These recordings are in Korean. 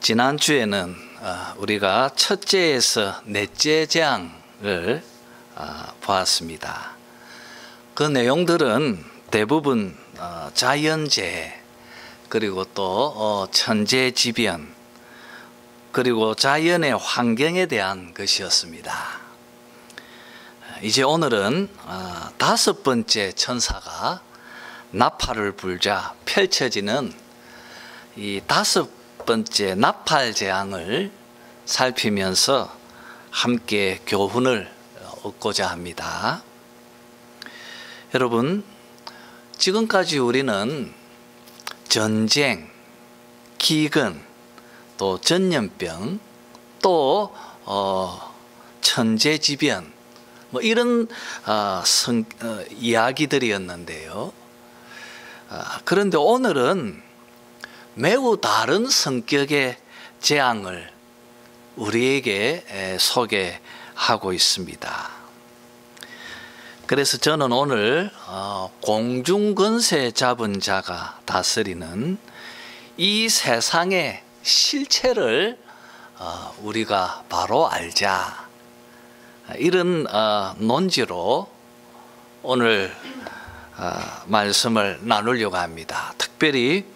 지난주에는 우리가 첫째에서 넷째 재앙을 보았습니다. 그 내용들은 대부분 자연재해, 그리고 또 천재지변, 그리고 자연의 환경에 대한 것이었습니다. 이제 오늘은 다섯 번째 천사가 나팔을 불자 펼쳐지는 이 다섯 번째 나팔 재앙을 살피면서 함께 교훈을 얻고자 합니다. 여러분, 지금까지 우리는 전쟁, 기근, 또 전염병, 또 천재지변, 이런 이야기들이었는데요. 그런데 오늘은 매우 다른 성격의 재앙을 우리에게 소개하고 있습니다. 그래서 저는 오늘 공중권세 잡은 자가 다스리는 이 세상의 실체를 우리가 바로 알자, 이런 논지로 오늘 말씀을 나누려고 합니다. 특별히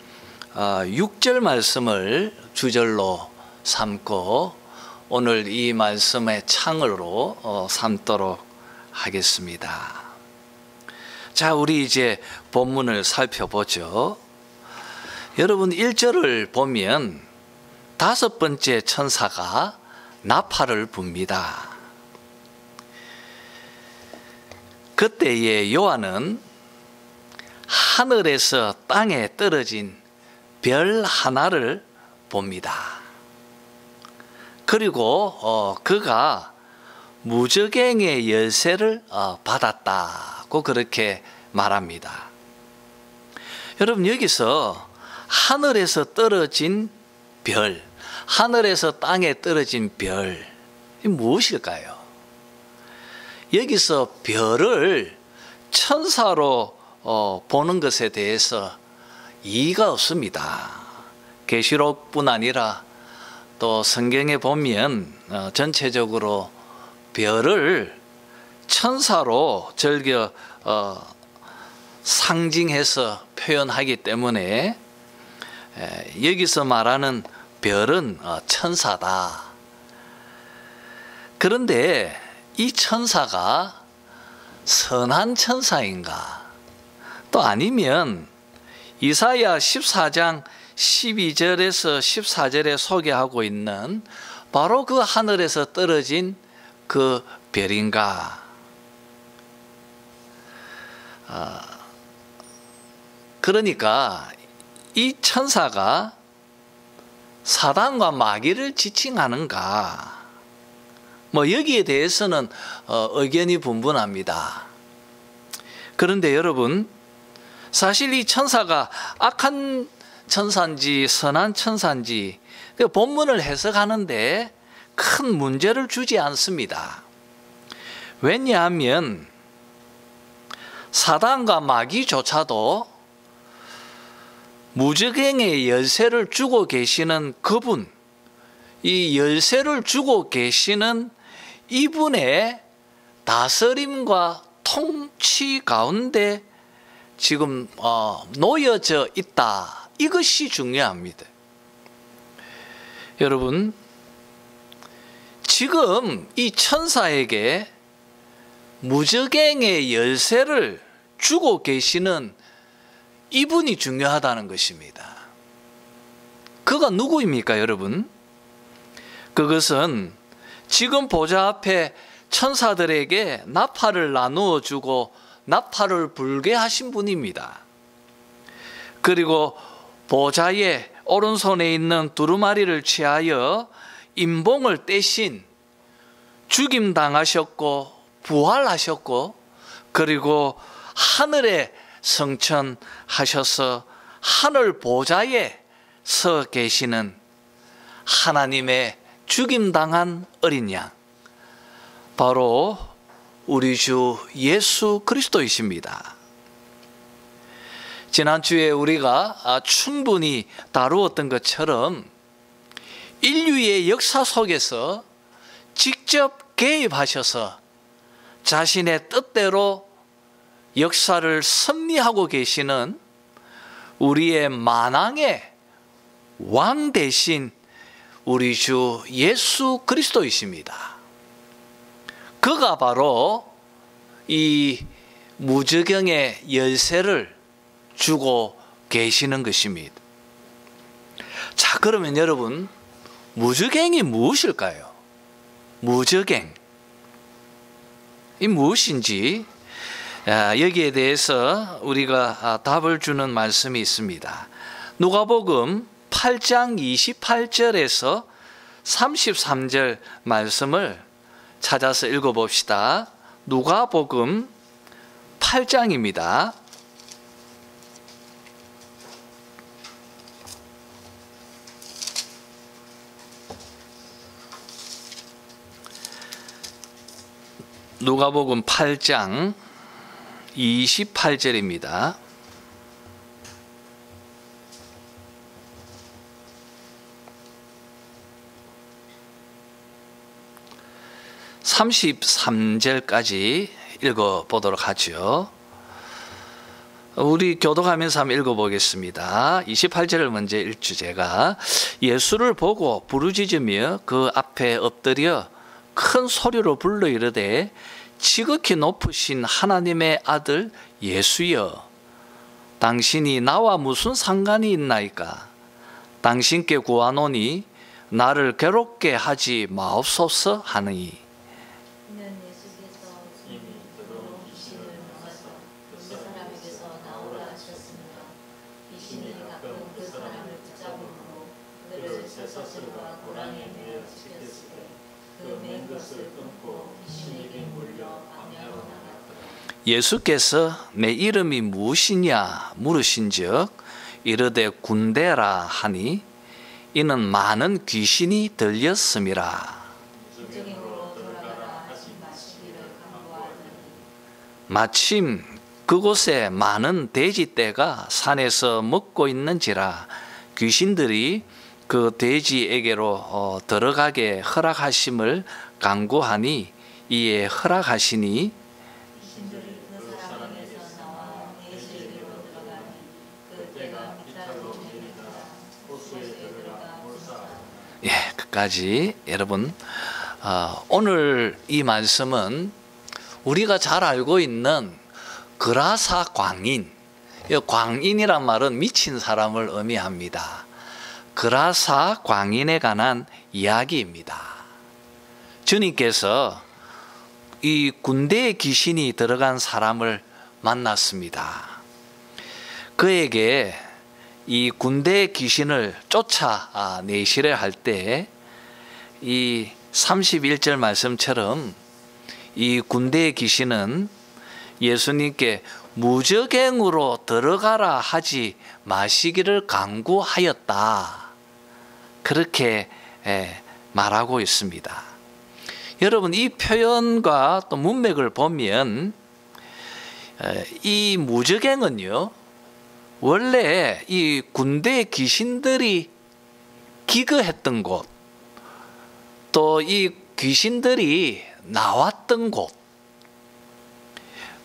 6절 말씀을 주절로 삼고 오늘 이 말씀의 창으로 삼도록 하겠습니다. 자, 우리 이제 본문을 살펴보죠. 여러분, 1절을 보면 다섯 번째 천사가 나팔을 붑니다. 그때에 요한은 하늘에서 땅에 떨어진 별 하나를 봅니다. 그리고 그가 무저갱의 열쇠를 받았다고 그렇게 말합니다. 여러분, 여기서 하늘에서 떨어진 별, 하늘에서 땅에 떨어진 별, 이 무엇일까요? 여기서 별을 천사로 보는 것에 대해서 이의가 없습니다. 계시록뿐 아니라 또 성경에 보면 전체적으로 별을 천사로 즐겨 상징해서 표현하기 때문에 여기서 말하는 별은 천사다. 그런데 이 천사가 선한 천사인가? 또 아니면 이사야 14장 12절에서 14절에 소개하고 있는 바로 그 하늘에서 떨어진 그 별인가? 그러니까 이 천사가 사단과 마귀를 지칭하는가? 여기에 대해서는 의견이 분분합니다. 그런데 여러분, 사실 이 천사가 악한 천사인지 선한 천사인지 본문을 해석하는데 큰 문제를 주지 않습니다. 왜냐하면 사단과 마귀조차도 무저갱의 열쇠를 주고 계시는 그분, 이 열쇠를 주고 계시는 이분의 다스림과 통치 가운데 지금 놓여져 있다. 이것이 중요합니다. 여러분, 지금 이 천사에게 무저갱의 열쇠를 주고 계시는 이분이 중요하다는 것입니다. 그가 누구입니까, 여러분? 그것은 지금 보좌 앞에 천사들에게 나팔을 나누어 주고 나팔을 불게 하신 분입니다. 그리고 보좌의 오른손에 있는 두루마리를 취하여 임봉을 떼신, 죽임당하셨고 부활하셨고 그리고 하늘에 승천하셔서 하늘 보좌에 서 계시는 하나님의 죽임당한 어린 양, 바로 우리 주 예수 그리스도이십니다. 지난주에 우리가 충분히 다루었던 것처럼 인류의 역사 속에서 직접 개입하셔서 자신의 뜻대로 역사를 섭리하고 계시는 우리의 만왕의 왕 대신 우리 주 예수 그리스도이십니다. 그가 바로 이 무저갱의 열쇠를 주고 계시는 것입니다. 자, 그러면 여러분, 무저갱이 무엇일까요? 무저갱, 이 무엇인지 여기에 대해서 우리가 답을 주는 말씀이 있습니다. 누가복음 8장 28절에서 33절 말씀을 찾아서 읽어봅시다. 누가복음 8장입니다. 누가복음 8장 28절입니다. (33절까지) 읽어보도록 하죠. 우리 교독하면서 한번 읽어보겠습니다. 28절을 먼저 읽죠. 제가 예수를 보고 부르짖으며 그 앞에 엎드려 큰 소리로 불러 이르되 지극히 높으신 하나님의 아들 예수여, 당신이 나와 무슨 상관이 있나이까? 당신께 구하노니 나를 괴롭게 하지 마옵소서 하느니. 예수께서 내 이름이 무엇이냐 물으신즉 이르되 군대라 하니 이는 많은 귀신이 들렸음이라. 마침 그곳에 많은 돼지떼가 산에서 먹고 있는지라 귀신들이 그 돼지에게로 들어가게 허락하심을 간구하니 이에 허락하시니 끝까지. 여러분, 오늘 이 말씀은 우리가 잘 알고 있는 그라사 광인, 광인이란 말은 미친 사람을 의미합니다. 그라사 광인에 관한 이야기입니다. 주님께서 이 군대의 귀신이 들어간 사람을 만났습니다. 그에게 이 군대의 귀신을 쫓아내시려 할 때 이 31절 말씀처럼 이 군대의 귀신은 예수님께 무저갱으로 들어가라 하지 마시기를 간구하였다. 그렇게 말하고 있습니다. 여러분, 이 표현과 또 문맥을 보면 이 무저갱은요, 원래 이 군대 귀신들이 기거했던 곳, 또 이 귀신들이 나왔던 곳,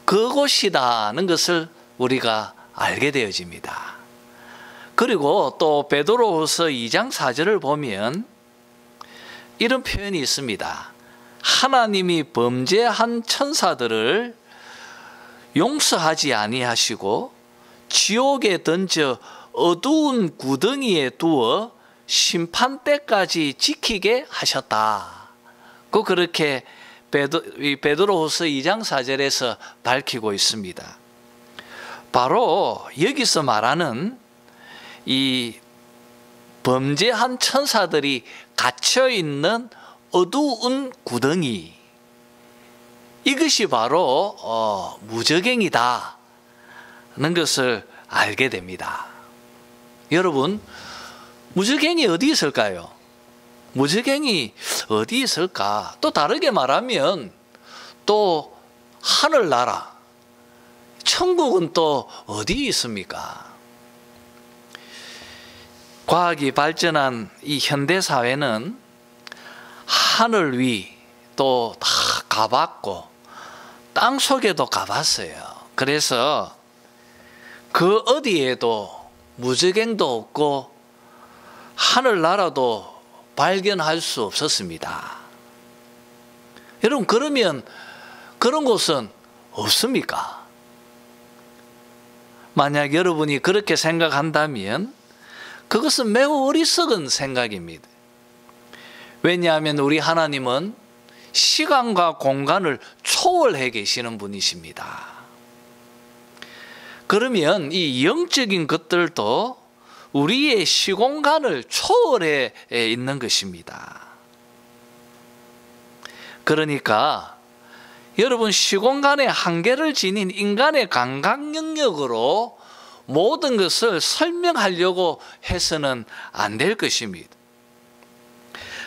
그곳이라는 것을 우리가 알게 되어집니다. 그리고 또 베드로후서 2장 4절을 보면 이런 표현이 있습니다. 하나님이 범죄한 천사들을 용서하지 아니하시고 지옥에 던져 어두운 구덩이에 두어 심판 때까지 지키게 하셨다. 그렇게 베드로후서 2장 4절에서 밝히고 있습니다. 바로 여기서 말하는 이 범죄한 천사들이 갇혀 있는 어두운 구덩이, 이것이 바로 무저갱이다 는 것을 알게 됩니다. 여러분, 무저갱이 어디 있을까요? 무저갱이 어디 있을까? 또 다르게 말하면 또 하늘나라, 천국은 또 어디 있습니까? 과학이 발전한 이 현대 사회는 하늘 위 또 다 가봤고 땅 속에도 가봤어요. 그래서 그 어디에도 무저갱도 없고 하늘나라도 발견할 수 없었습니다. 여러분, 그러면 그런 곳은 없습니까? 만약 여러분이 그렇게 생각한다면 그것은 매우 어리석은 생각입니다. 왜냐하면 우리 하나님은 시간과 공간을 초월해 계시는 분이십니다. 그러면 이 영적인 것들도 우리의 시공간을 초월해 있는 것입니다. 그러니까 여러분, 시공간의 한계를 지닌 인간의 감각 영역으로 모든 것을 설명하려고 해서는 안 될 것입니다.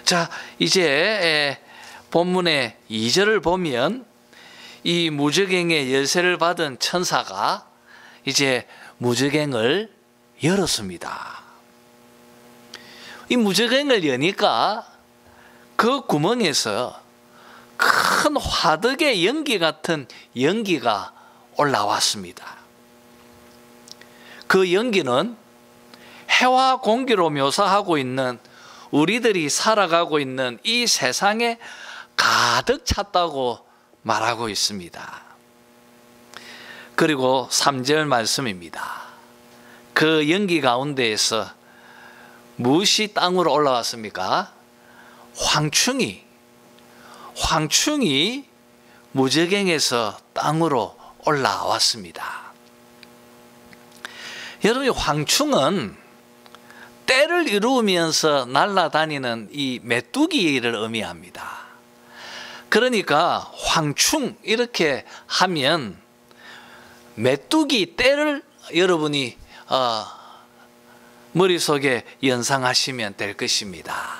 자, 이제 본문의 2절을 보면 이 무저갱의 열쇠를 받은 천사가 이제 무저갱을 열었습니다. 이 무저갱을 여니까 그 구멍에서 큰 화덕의 연기 같은 연기가 올라왔습니다. 그 연기는 해와 공기로 묘사하고 있는 우리들이 살아가고 있는 이 세상에 가득 찼다고 말하고 있습니다. 그리고 3절 말씀입니다. 그 연기 가운데에서 무엇이 땅으로 올라왔습니까? 황충이 무저갱에서 땅으로 올라왔습니다. 여러분, 황충은 때를 이루면서 날아다니는 이 메뚜기를 의미합니다. 그러니까 황충 이렇게 하면 메뚜기 떼를 여러분이 머릿속에 연상하시면 될 것입니다.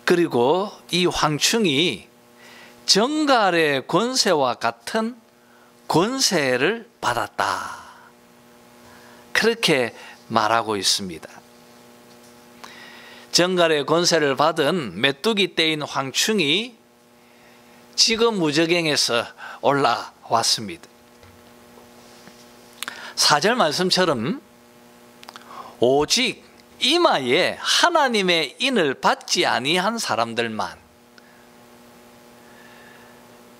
그리고 이 황충이 정갈의 권세와 같은 권세를 받았다, 그렇게 말하고 있습니다. 정갈의 권세를 받은 메뚜기 떼인 황충이 지금 무저갱에서 올라왔습니다. 4절 말씀처럼 오직 이마에 하나님의 인을 받지 아니한 사람들만.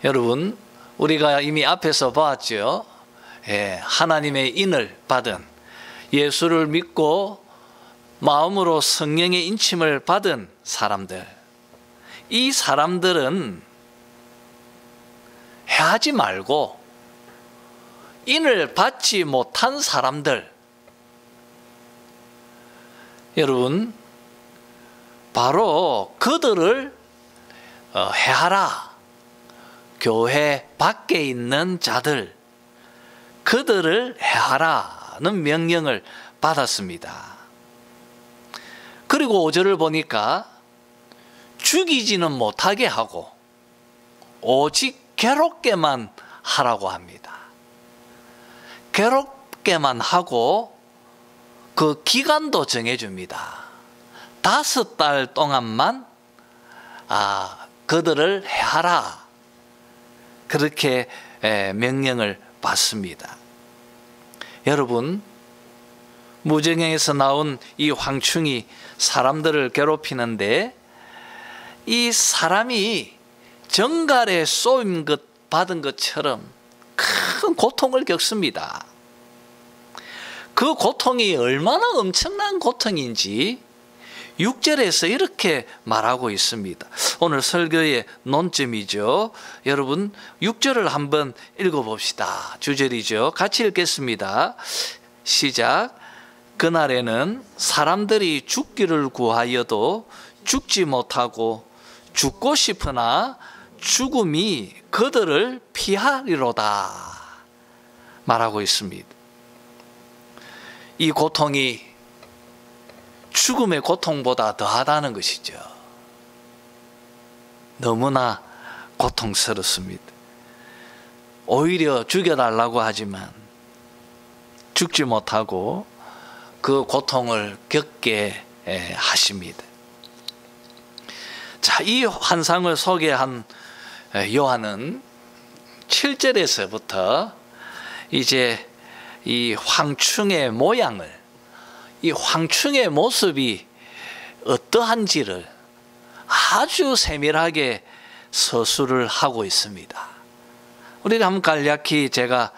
여러분, 우리가 이미 앞에서 봤죠. 하나님의 인을 받은, 예수를 믿고 마음으로 성령의 인침을 받은 사람들, 이 사람들은 해하지 말고 인을 받지 못한 사람들, 여러분, 바로 그들을 해하라. 교회 밖에 있는 자들, 그들을 해하라는 명령을 받았습니다. 그리고 5절을 보니까 죽이지는 못하게 하고 오직 괴롭게만 하라고 합니다. 괴롭게만 하고 그 기간도 정해줍니다. 5달 동안만 그들을 해하라, 그렇게 명령을 받습니다. 여러분, 무저갱에서 나온 이 황충이 사람들을 괴롭히는데 이 사람이 정갈에 쏘임 받은 것처럼 큰 고통을 겪습니다. 그 고통이 얼마나 엄청난 고통인지 6절에서 이렇게 말하고 있습니다. 오늘 설교의 논점이죠. 여러분, 6절을 한번 읽어봅시다. 주절이죠. 같이 읽겠습니다. 시작. 그날에는 사람들이 죽기를 구하여도 죽지 못하고 죽고 싶으나 죽음이 그들을 피하리로다 말하고 있습니다. 이 고통이 죽음의 고통보다 더하다는 것이죠. 너무나 고통스럽습니다. 오히려 죽여달라고 하지만 죽지 못하고 그 고통을 겪게 하십니다. 자, 이 환상을 소개한 요한은 7절에서부터 이제 이 황충의 모양을, 이 황충의 모습이 어떠한지를 아주 세밀하게 서술을 하고 있습니다. 우리가 한번 간략히 제가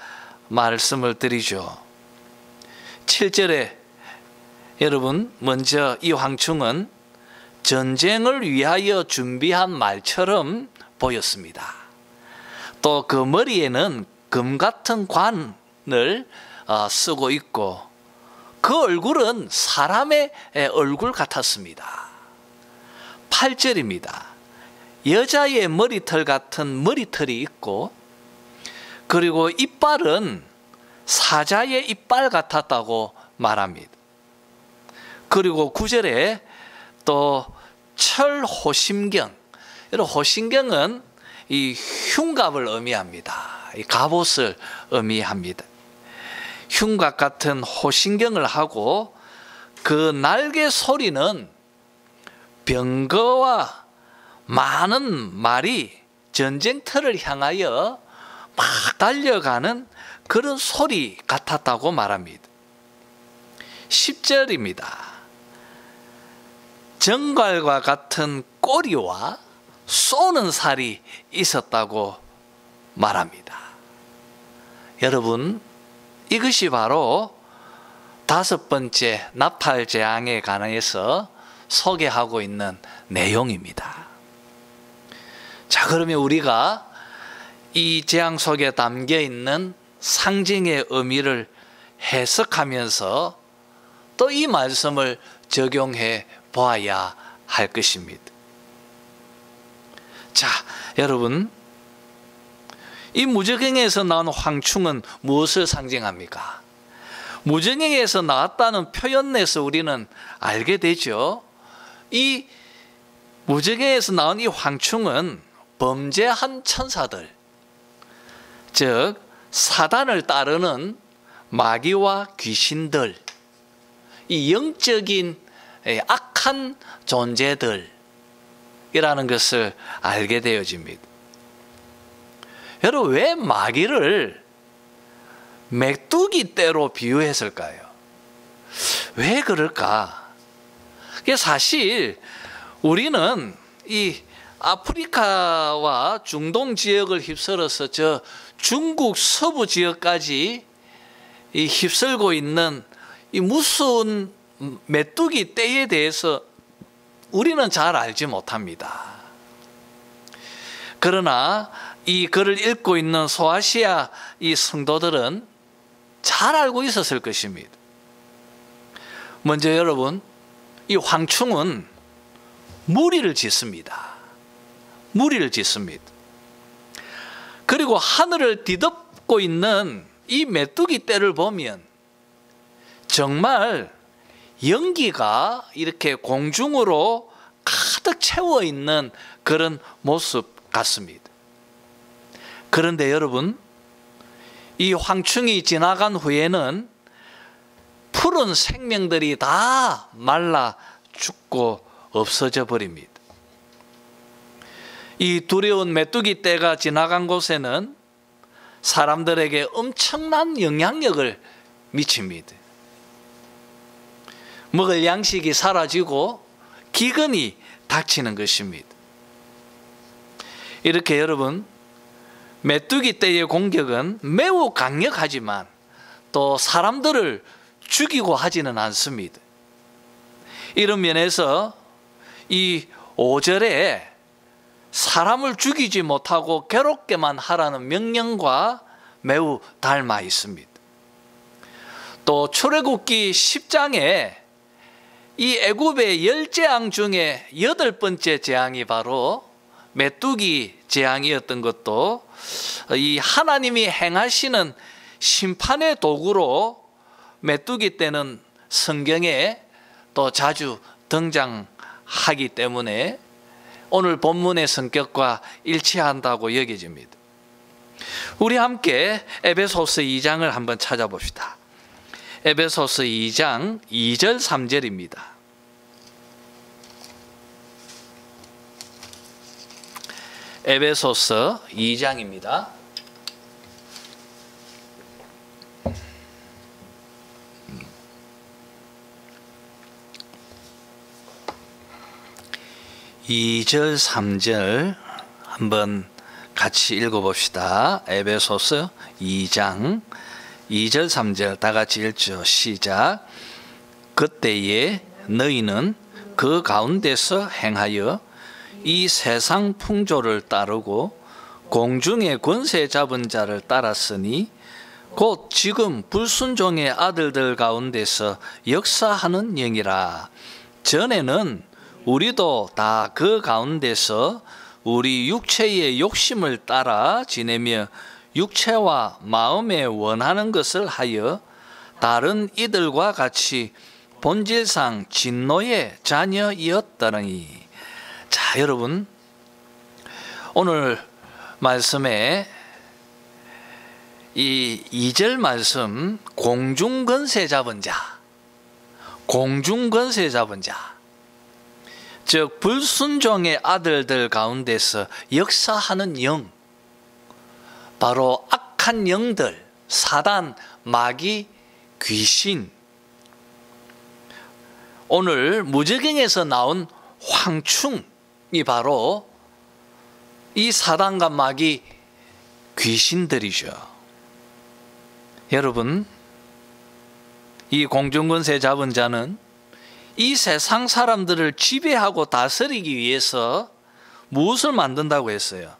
말씀을 드리죠. 7절에 여러분, 먼저 이 황충은 전쟁을 위하여 준비한 말처럼 보였습니다. 또 그 머리에는 금 같은 관을 쓰고 있고 그 얼굴은 사람의 얼굴 같았습니다. 8절입니다. 여자의 머리털 같은 머리털이 있고 그리고 이빨은 사자의 이빨 같았다고 말합니다. 그리고 9절에 또 철호심경, 여러분 호심경은 이 흉갑을 의미합니다. 이 갑옷을 의미합니다. 흉갑 같은 호심경을 하고 그 날개 소리는 병거와 많은 말이 전쟁터를 향하여 막 달려가는 그런 소리 같았다고 말합니다. 10절입니다. 정갈과 같은 꼬리와 쏘는 살이 있었다고 말합니다. 여러분, 이것이 바로 5번째 나팔 재앙에 관해서 소개하고 있는 내용입니다. 자, 그러면 우리가 이 재앙 속에 담겨 있는 상징의 의미를 해석하면서 또 이 말씀을 적용해 보아야 할 것입니다. 자, 여러분, 이 무저갱에서 나온 황충은 무엇을 상징합니까? 무저갱에서 나왔다는 표현에서 우리는 알게 되죠. 이 무저갱에서 나온 이 황충은 범죄한 천사들, 즉 사단을 따르는 마귀와 귀신들, 이 영적인 악한 존재들이라는 것을 알게 되어집니다. 여러분, 왜 마귀를 메뚜기 떼로 비유했을까요? 왜 그럴까? 사실 우리는 이 아프리카와 중동 지역을 휩쓸어서 저 중국 서부 지역까지 이 휩쓸고 있는 이 무서운 메뚜기 떼에 대해서 우리는 잘 알지 못합니다. 그러나 이 글을 읽고 있는 소아시아 이 성도들은 잘 알고 있었을 것입니다. 먼저 여러분, 이 황충은 무리를 짓습니다. 무리를 짓습니다. 그리고 하늘을 뒤덮고 있는 이 메뚜기 떼를 보면 정말 연기가 이렇게 공중으로 가득 채워 있는 그런 모습 같습니다. 그런데 여러분, 이 황충이 지나간 후에는 푸른 생명들이 다 말라 죽고 없어져 버립니다. 이 두려운 메뚜기 떼가 지나간 곳에는 사람들에게 엄청난 영향력을 미칩니다. 먹을 양식이 사라지고 기근이 닥치는 것입니다. 이렇게 여러분, 메뚜기 떼의 공격은 매우 강력하지만 또 사람들을 죽이고 하지는 않습니다. 이런 면에서 이 5절에 사람을 죽이지 못하고 괴롭게만 하라는 명령과 매우 닮아 있습니다. 또 출애굽기 10장에 이 애굽의 10재앙 중에 8번째 재앙이 바로 메뚜기 재앙이었던 것도 이 하나님이 행하시는 심판의 도구로 메뚜기 떼는 성경에 또 자주 등장하기 때문에 오늘 본문의 성격과 일치한다고 여겨집니다. 우리 함께 에베소서 2장을 한번 찾아봅시다. 에베소서 2장 2절 3절입니다. 에베소서 2장입니다. (2절) (3절) 한번 같이 읽어봅시다. 에베소서 2장 2절 3절 다 같이 읽죠. 시작. 그때에 너희는 그 가운데서 행하여 이 세상 풍조를 따르고 공중의 권세 잡은 자를 따랐으니 곧 지금 불순종의 아들들 가운데서 역사하는 영이라. 전에는 우리도 다 그 가운데서 우리 육체의 욕심을 따라 지내며 육체와 마음에 원하는 것을 하여 다른 이들과 같이 본질상 진노의 자녀이었더니. 자, 여러분, 오늘 말씀에 이 2절 말씀, 공중권세 잡은 자, 공중권세 잡은 자, 즉 불순종의 아들들 가운데서 역사하는 영, 바로 악한 영들, 사단, 마귀, 귀신, 오늘 무저경에서 나온 황충이 바로 이 사단과 마귀, 귀신들이죠. 여러분, 이 공중권세 잡은 자는 이 세상 사람들을 지배하고 다스리기 위해서 무엇을 만든다고 했어요?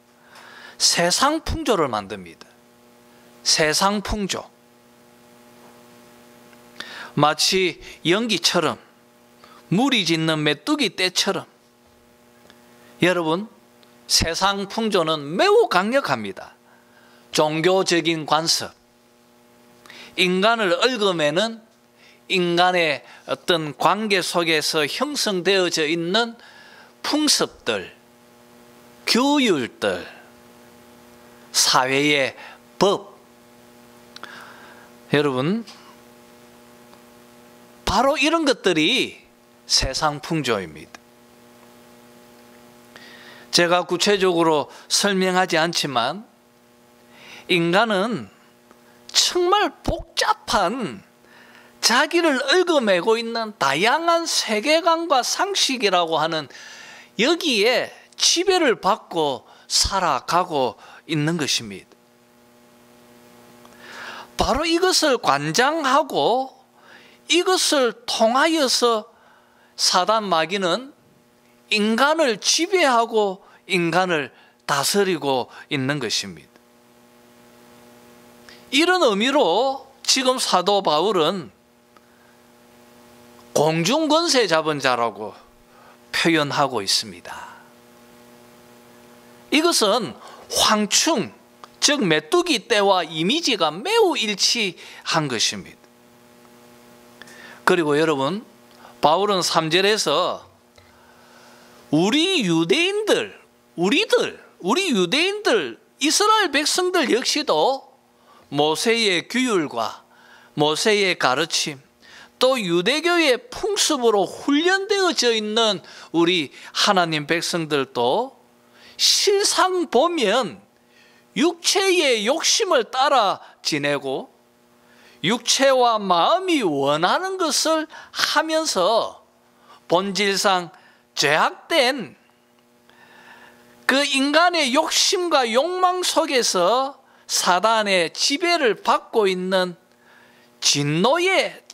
세상 풍조를 만듭니다. 세상 풍조. 마치 연기처럼, 물이 짖는 메뚜기 떼처럼. 여러분, 세상 풍조는 매우 강력합니다. 종교적인 관습, 인간을 얽어매는 인간의 어떤 관계 속에서 형성되어져 있는 풍습들, 규율들, 사회의 법. 여러분, 바로 이런 것들이 세상 풍조입니다. 제가 구체적으로 설명하지 않지만 인간은 정말 복잡한 자기를 얽어매고 있는 다양한 세계관과 상식이라고 하는 여기에 지배를 받고 살아가고 있는 것입니다. 바로 이것을 관장하고 이것을 통하여서 사단 마귀는 인간을 지배하고 인간을 다스리고 있는 것입니다. 이런 의미로 지금 사도 바울은 공중권세 잡은 자라고 표현하고 있습니다. 이것은 황충, 즉 메뚜기 떼와 이미지가 매우 일치한 것입니다. 그리고 여러분, 바울은 3절에서 우리 유대인들, 우리 유대인들, 이스라엘 백성들 역시도 모세의 규율과 모세의 가르침, 또 유대교의 풍습으로 훈련되어져 있는 우리 하나님 백성들도 실상 보면 육체의 욕심을 따라 지내고 육체와 마음이 원하는 것을 하면서 본질상 죄악된 그 인간의 욕심과 욕망 속에서 사단의 지배를 받고 있는 진노의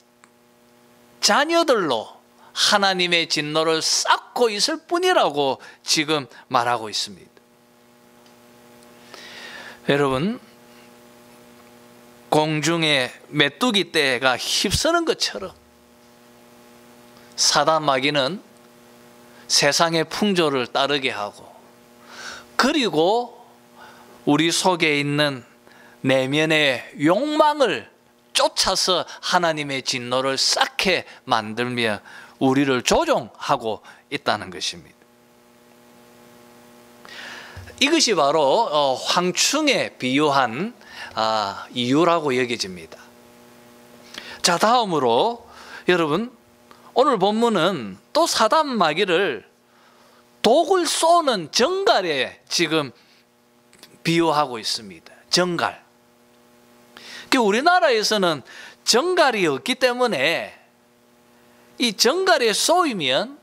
자녀들로 하나님의 진노를 쌓고 있을 뿐이라고 지금 말하고 있습니다. 여러분, 공중에 메뚜기 떼가 휩쓰는 것처럼 사단 마귀는 세상의 풍조를 따르게 하고, 그리고 우리 속에 있는 내면의 욕망을 쫓아서 하나님의 진노를 쌓게 만들며 우리를 조종하고 있다는 것입니다. 이것이 바로 황충에 비유한 이유라고 여겨집니다. 자, 다음으로 여러분, 오늘 본문은 또 사단 마귀를 독을 쏘는 정갈에 지금 비유하고 있습니다. 정갈. 우리나라에서는 정갈이 없기 때문에 이 정갈에 쏘이면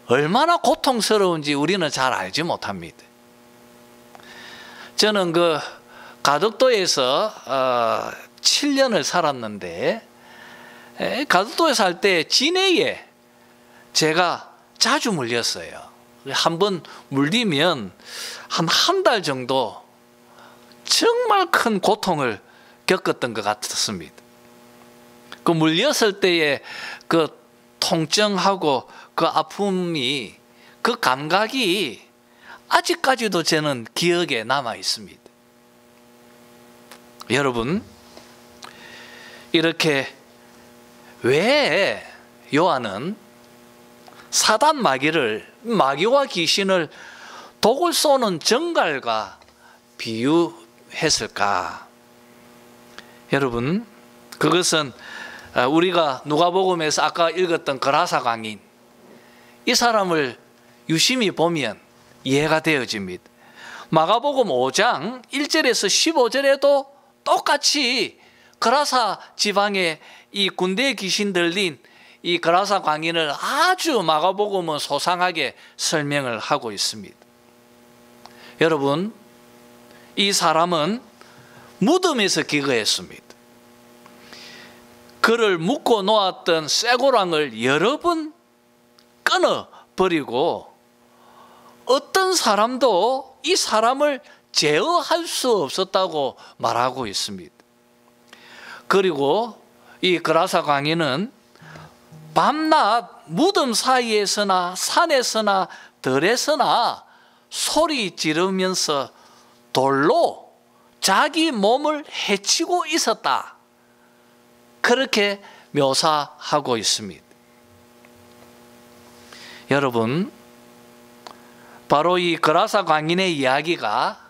얼마나 고통스러운지 우리는 잘 알지 못합니다. 저는 가덕도에서 7년을 살았는데, 가덕도에 살 때 진해에 제가 자주 물렸어요. 한번 물리면 한 달 정도 정말 큰 고통을 겪었던 것 같았습니다. 그 물렸을 때의 그 통증하고 그 아픔이, 그 감각이 아직까지도 저는 기억에 남아 있습니다. 여러분, 이렇게 왜 요한은 사단 마귀와 귀신을 독을 쏘는 정갈과 비유했을까? 여러분, 그것은 우리가 누가복음에서 아까 읽었던 거라사 광인, 이 사람을 유심히 보면 이해가 되어집니다. 마가복음 5장 1절에서 15절에도 똑같이 거라사 지방에 이 군대에 귀신 들린 이 거라사 광인을 아주 마가복음은 소상하게 설명을 하고 있습니다. 여러분, 이 사람은 무덤에서 기거했습니다. 그를 묶어 놓았던 쇠고랑을 여러 번 끊어버리고 어떤 사람도 이 사람을 제어할 수 없었다고 말하고 있습니다. 그리고 이 거라사 광인은 밤낮 무덤 사이에서나 산에서나 들에서나 소리 지르면서 돌로 자기 몸을 해치고 있었다, 그렇게 묘사하고 있습니다. 여러분, 바로 이 거라사 광인의 이야기가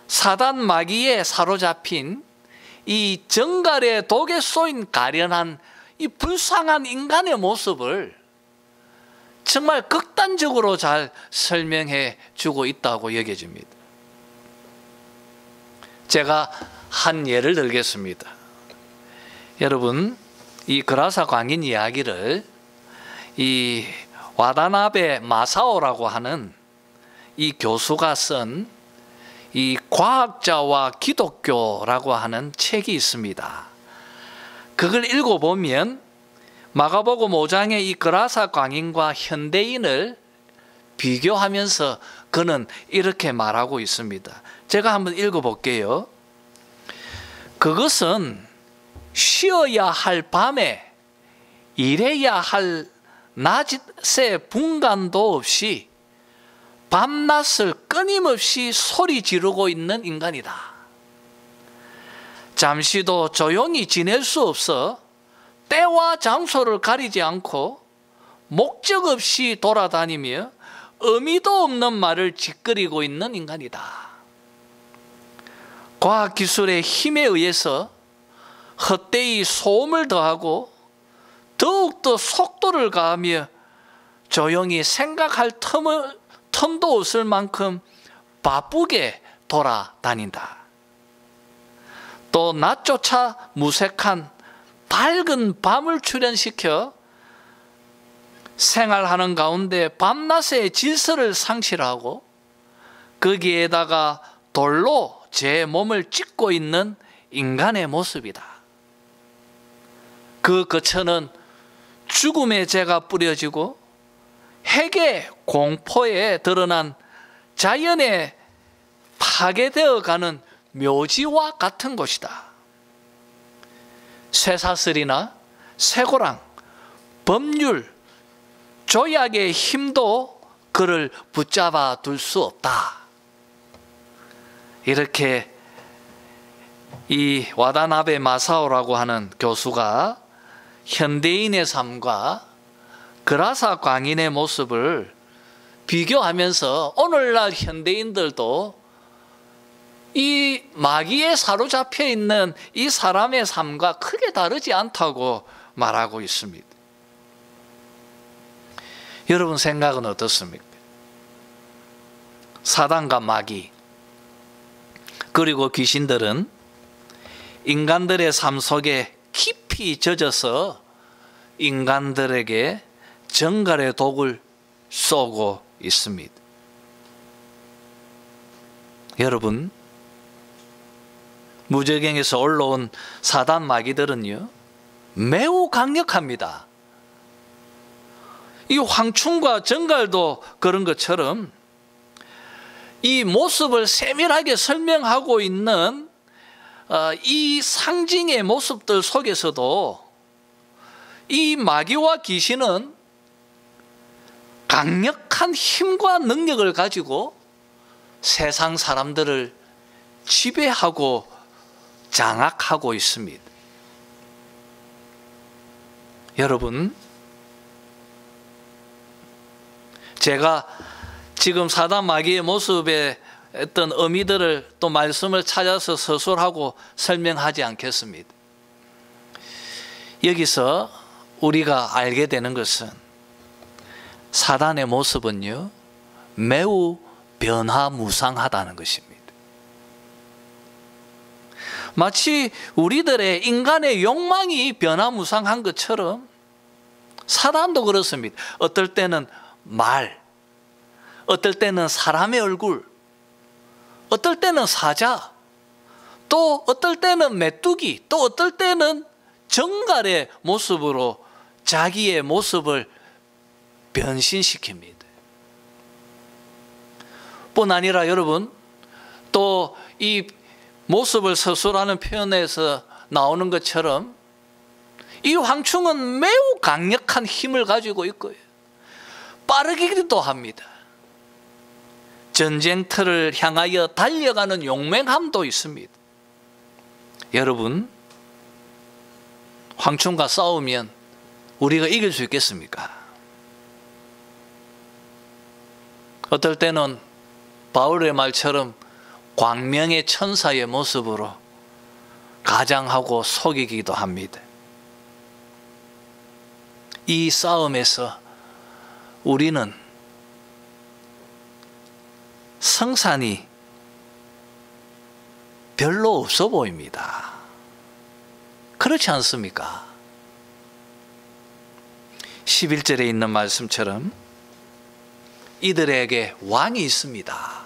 사단 마귀에 사로잡힌 이 정갈의 독에 쏘인 가련한 이 불쌍한 인간의 모습을 정말 극단적으로 잘 설명해 주고 있다고 여겨집니다. 제가 한 예를 들겠습니다. 여러분, 이 거라사 광인 이야기를 이 와다나베 마사오라고 하는 이 교수가 쓴 이 과학자와 기독교라고 하는 책이 있습니다. 그걸 읽어보면 마가복음 5장의 이 거라사 광인과 현대인을 비교하면서 그는 이렇게 말하고 있습니다. 제가 한번 읽어볼게요. 그것은 쉬어야 할 밤에 일해야 할 낮의 분간도 없이 밤낮을 끊임없이 소리 지르고 있는 인간이다. 잠시도 조용히 지낼 수 없어 때와 장소를 가리지 않고 목적 없이 돌아다니며 의미도 없는 말을 짓거리고 있는 인간이다. 과학기술의 힘에 의해서 헛되이 소음을 더하고 더욱더 속도를 가하며 조용히 생각할 틈도 없을 만큼 바쁘게 돌아다닌다. 또 낮조차 무색한 밝은 밤을 출현시켜 생활하는 가운데 밤낮의 질서를 상실하고 거기에다가 돌로 제 몸을 찢고 있는 인간의 모습이다. 그 거처는 죽음의 재가 뿌려지고 핵의 공포에 드러난 자연에 파괴되어 가는 묘지와 같은 곳이다. 쇠사슬이나 쇠고랑, 법률, 조약의 힘도 그를 붙잡아 둘 수 없다. 이렇게 이 와다나베 마사오라고 하는 교수가 현대인의 삶과 거라사 광인의 모습을 비교하면서 오늘날 현대인들도 이 마귀에 사로잡혀 있는 이 사람의 삶과 크게 다르지 않다고 말하고 있습니다. 여러분 생각은 어떻습니까? 사단과 마귀 그리고 귀신들은 인간들의 삶 속에 깊이 젖어서 인간들에게 정갈의 독을 쏘고 있습니다. 여러분, 무저갱에서 올라온 사단 마귀들은요 매우 강력합니다. 이 황충과 정갈도 그런 것처럼 이 모습을 세밀하게 설명하고 있는 이 상징의 모습들 속에서도 이 마귀와 귀신은 강력한 힘과 능력을 가지고 세상 사람들을 지배하고 장악하고 있습니다. 여러분, 제가 지금 사단 마귀의 모습의 어떤 의미들을 또 말씀을 찾아서 서술하고 설명하지 않겠습니다. 여기서 우리가 알게 되는 것은 사단의 모습은요 매우 변화무쌍하다는 것입니다. 마치 우리들의 인간의 욕망이 변화무쌍한 것처럼 사단도 그렇습니다. 어떨 때는 말, 어떨 때는 사람의 얼굴, 어떨 때는 사자, 또 어떨 때는 메뚜기, 또 어떨 때는 정갈의 모습으로 자기의 모습을 변신시킵니다. 뿐 아니라 여러분, 또 이 모습을 서술하는 표현에서 나오는 것처럼 이 황충은 매우 강력한 힘을 가지고 있고요, 빠르기도 합니다. 전쟁터를 향하여 달려가는 용맹함도 있습니다. 여러분, 황충과 싸우면 우리가 이길 수 있겠습니까? 어떨 때는 바울의 말처럼 광명의 천사의 모습으로 가장하고 속이기도 합니다. 이 싸움에서 우리는 성산이 별로 없어 보입니다. 그렇지 않습니까? 11절에 있는 말씀처럼 이들에게 왕이 있습니다.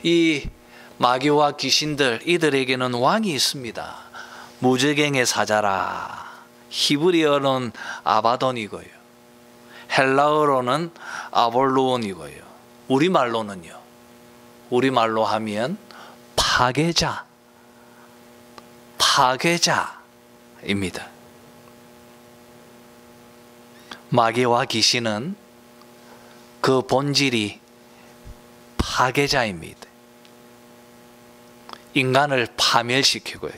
이 마귀와 귀신들, 이들에게는 왕이 있습니다. 무저갱의 사자라. 히브리어로는 아바돈이고요, 헬라어로는 아볼루온이고요, 우리말로는요, 우리말로 하면 파괴자입니다. 마귀와 귀신은 그 본질이 파괴자입니다. 인간을 파멸시키고요,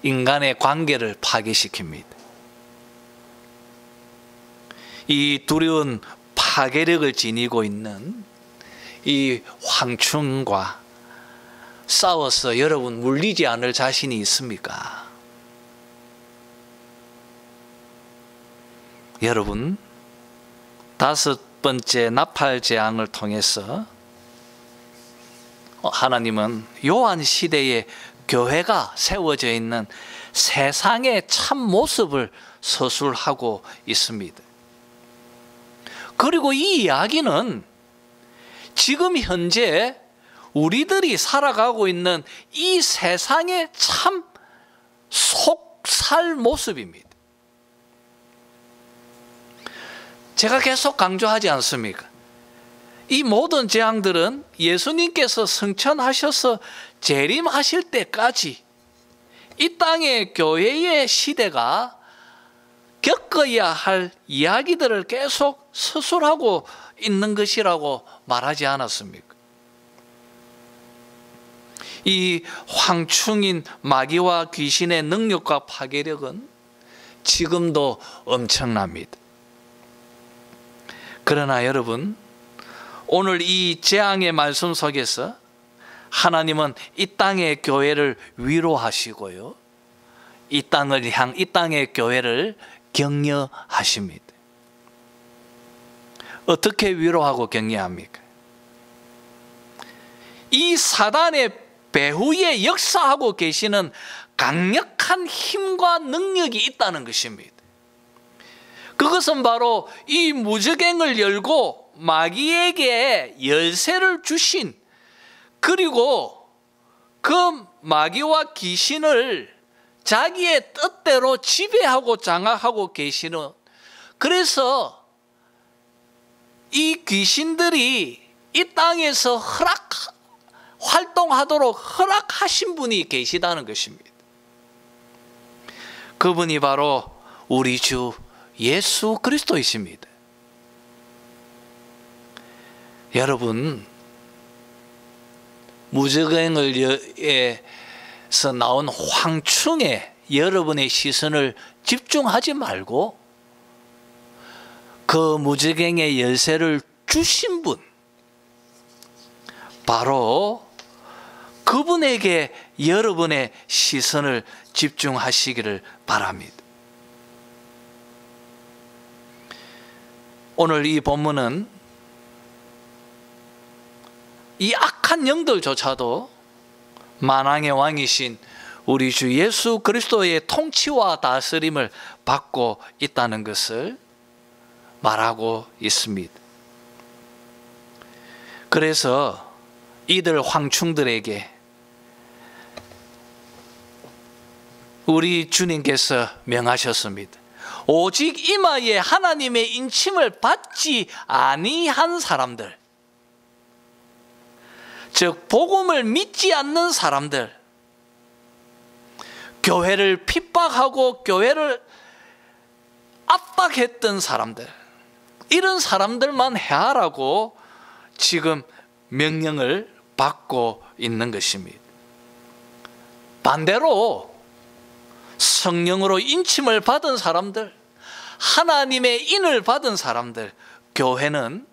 인간의 관계를 파괴시킵니다. 이 두려운 파괴력을 지니고 있는 이 황충과 싸워서 여러분 물리지 않을 자신이 있습니까? 여러분, 5번째 나팔 재앙을 통해서 하나님은 요한 시대에 교회가 세워져 있는 세상의 참 모습을 서술하고 있습니다. 그리고 이 이야기는 지금 현재 우리들이 살아가고 있는 이 세상의 참 속살 모습입니다. 제가 계속 강조하지 않습니까? 이 모든 재앙들은 예수님께서 승천하셔서 재림하실 때까지 이 땅의 교회의 시대가 겪어야 할 이야기들을 계속 서술하고 있는 것이라고 말하지 않았습니까? 이 황충인 마귀와 귀신의 능력과 파괴력은 지금도 엄청납니다. 그러나 여러분, 오늘 이 재앙의 말씀 속에서 하나님은 이 땅의 교회를 위로하시고요, 이 땅의 교회를 격려하십니다. 어떻게 위로하고 격려합니까? 이 사단의 배후에 역사하고 계시는 강력한 힘과 능력이 있다는 것입니다. 그것은 바로 이 무저갱을 열고 마귀에게 열쇠를 주신, 그리고 그 마귀와 귀신을 자기의 뜻대로 지배하고 장악하고 계시는, 그래서 이 귀신들이 이 땅에서 활동하도록 허락하신 분이 계시다는 것입니다. 그분이 바로 우리 주 예수 그리스도이십니다. 여러분, 무저갱에서 나온 황충에 여러분의 시선을 집중하지 말고 그 무저갱의 열쇠를 주신 분, 바로 그분에게 여러분의 시선을 집중하시기를 바랍니다. 오늘 이 본문은 이 악한 영들조차도 만왕의 왕이신 우리 주 예수 그리스도의 통치와 다스림을 받고 있다는 것을 말하고 있습니다. 그래서 이들 황충들에게 우리 주님께서 명하셨습니다. 오직 이마에 하나님의 인침을 받지 아니한 사람들, 즉 복음을 믿지 않는 사람들, 교회를 핍박하고 교회를 압박했던 사람들, 이런 사람들만 해하라고 지금 명령을 받고 있는 것입니다. 반대로 성령으로 인침을 받은 사람들, 하나님의 인을 받은 사람들, 교회는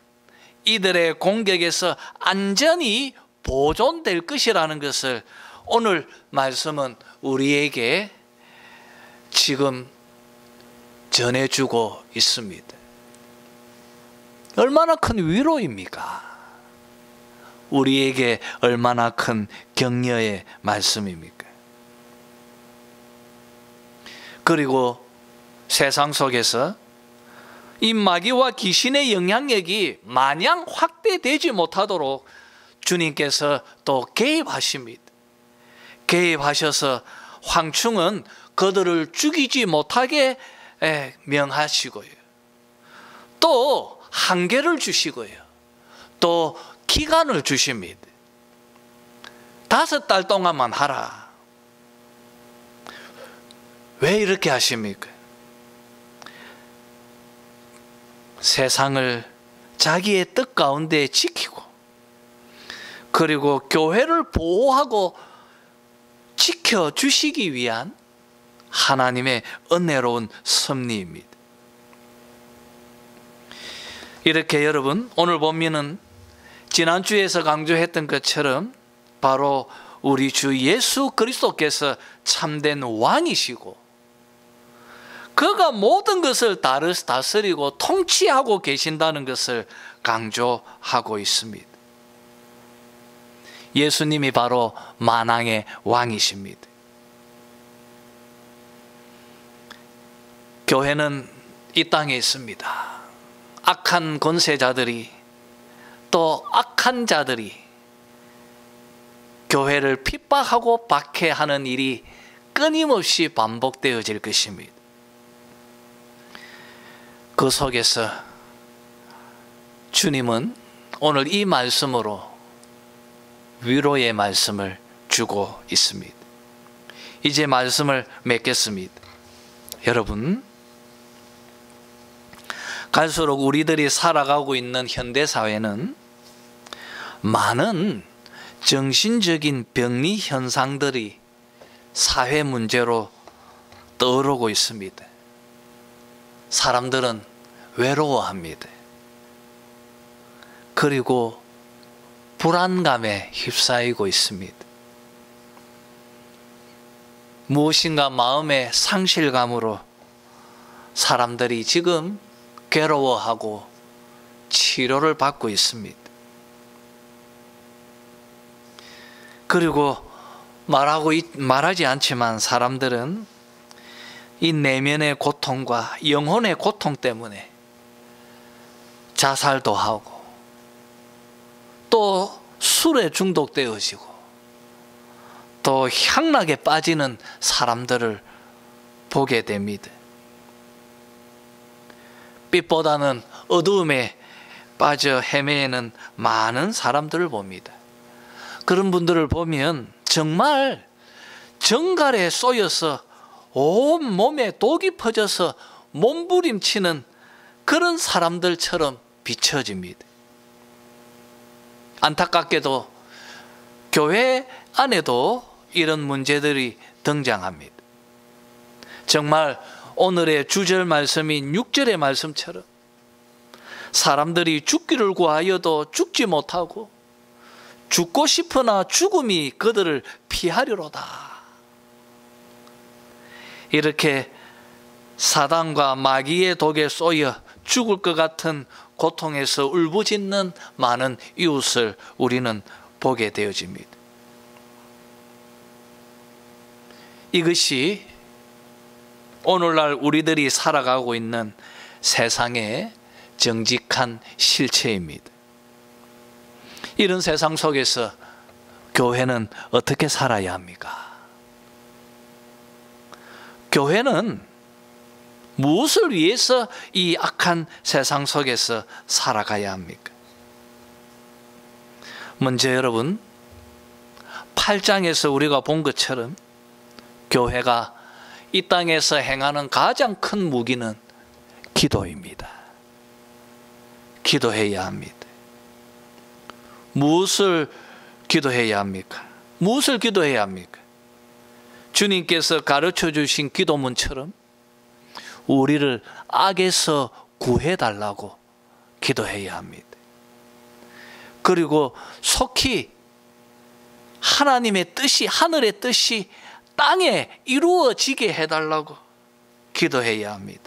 이들의 공격에서 안전히 보존될 것이라는 것을 오늘 말씀은 우리에게 지금 전해주고 있습니다. 얼마나 큰 위로입니까? 우리에게 얼마나 큰 격려의 말씀입니까? 그리고 세상 속에서 이 마귀와 귀신의 영향력이 마냥 확대되지 못하도록 주님께서 또 개입하십니다. 개입하셔서 황충은 그들을 죽이지 못하게 명하시고요, 또 한계를 주시고요, 또 기간을 주십니다. 5달 동안만 하라. 왜 이렇게 하십니까? 세상을 자기의 뜻 가운데 지키고, 그리고 교회를 보호하고 지켜주시기 위한 하나님의 은혜로운 섭리입니다. 이렇게 여러분, 오늘 본문은 지난주에서 강조했던 것처럼 바로 우리 주 예수 그리스도께서 참된 왕이시고, 그가 모든 것을 다스리고 통치하고 계신다는 것을 강조하고 있습니다. 예수님이 바로 만왕의 왕이십니다. 교회는 이 땅에 있습니다. 악한 권세자들이, 또 악한 자들이 교회를 핍박하고 박해하는 일이 끊임없이 반복되어질 것입니다. 그 속에서 주님은 오늘 이 말씀으로 위로의 말씀을 주고 있습니다. 이제 말씀을 맺겠습니다. 여러분, 갈수록 우리들이 살아가고 있는 현대사회는 많은 정신적인 병리 현상들이 사회 문제로 떠오르고 있습니다. 사람들은 외로워합니다. 그리고 불안감에 휩싸이고 있습니다. 무엇인가 마음의 상실감으로 사람들이 지금 괴로워하고 치료를 받고 있습니다. 그리고 말하지 않지만 사람들은 이 내면의 고통과 영혼의 고통 때문에 자살도 하고 또 술에 중독되어지고 또 향락에 빠지는 사람들을 보게 됩니다. 빛보다는 어두움에 빠져 헤매는 많은 사람들을 봅니다. 그런 분들을 보면 정말 정갈에 쏘여서 온 몸에 독이 퍼져서 몸부림치는 그런 사람들처럼 비춰집니다. 안타깝게도 교회 안에도 이런 문제들이 등장합니다. 정말 오늘의 주절 말씀인 6절의 말씀처럼 사람들이 죽기를 구하여도 죽지 못하고 죽고 싶으나 죽음이 그들을 피하려로다. 이렇게 사단과 마귀의 독에 쏘여 죽을 것 같은 고통에서 울부짖는 많은 이웃을 우리는 보게 되어집니다. 이것이 오늘날 우리들이 살아가고 있는 세상의 정직한 실체입니다. 이런 세상 속에서 교회는 어떻게 살아야 합니까? 교회는 무엇을 위해서 이 악한 세상 속에서 살아가야 합니까? 먼저 여러분, 8장에서 우리가 본 것처럼 교회가 이 땅에서 행하는 가장 큰 무기는 기도입니다. 기도해야 합니다. 무엇을 기도해야 합니까? 무엇을 기도해야 합니까? 주님께서 가르쳐 주신 기도문처럼 우리를 악에서 구해달라고 기도해야 합니다. 그리고 속히 하나님의 뜻이, 하늘의 뜻이 땅에 이루어지게 해달라고 기도해야 합니다.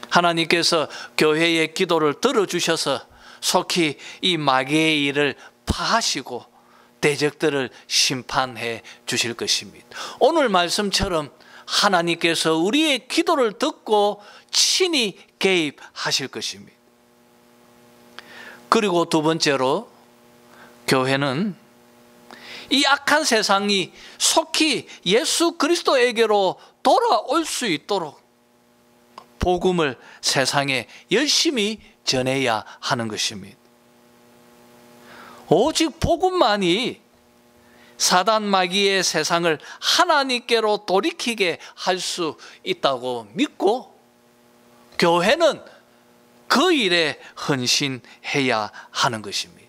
하나님께서 교회의 기도를 들어주셔서 속히 이 마귀의 일을 파하시고 대적들을 심판해 주실 것입니다. 오늘 말씀처럼 하나님께서 우리의 기도를 듣고 친히 개입하실 것입니다. 그리고 두 번째로 교회는 이 악한 세상이 속히 예수 그리스도에게로 돌아올 수 있도록 복음을 세상에 열심히 전해야 하는 것입니다. 오직 복음만이 사단 마귀의 세상을 하나님께로 돌이키게 할 수 있다고 믿고 교회는 그 일에 헌신해야 하는 것입니다.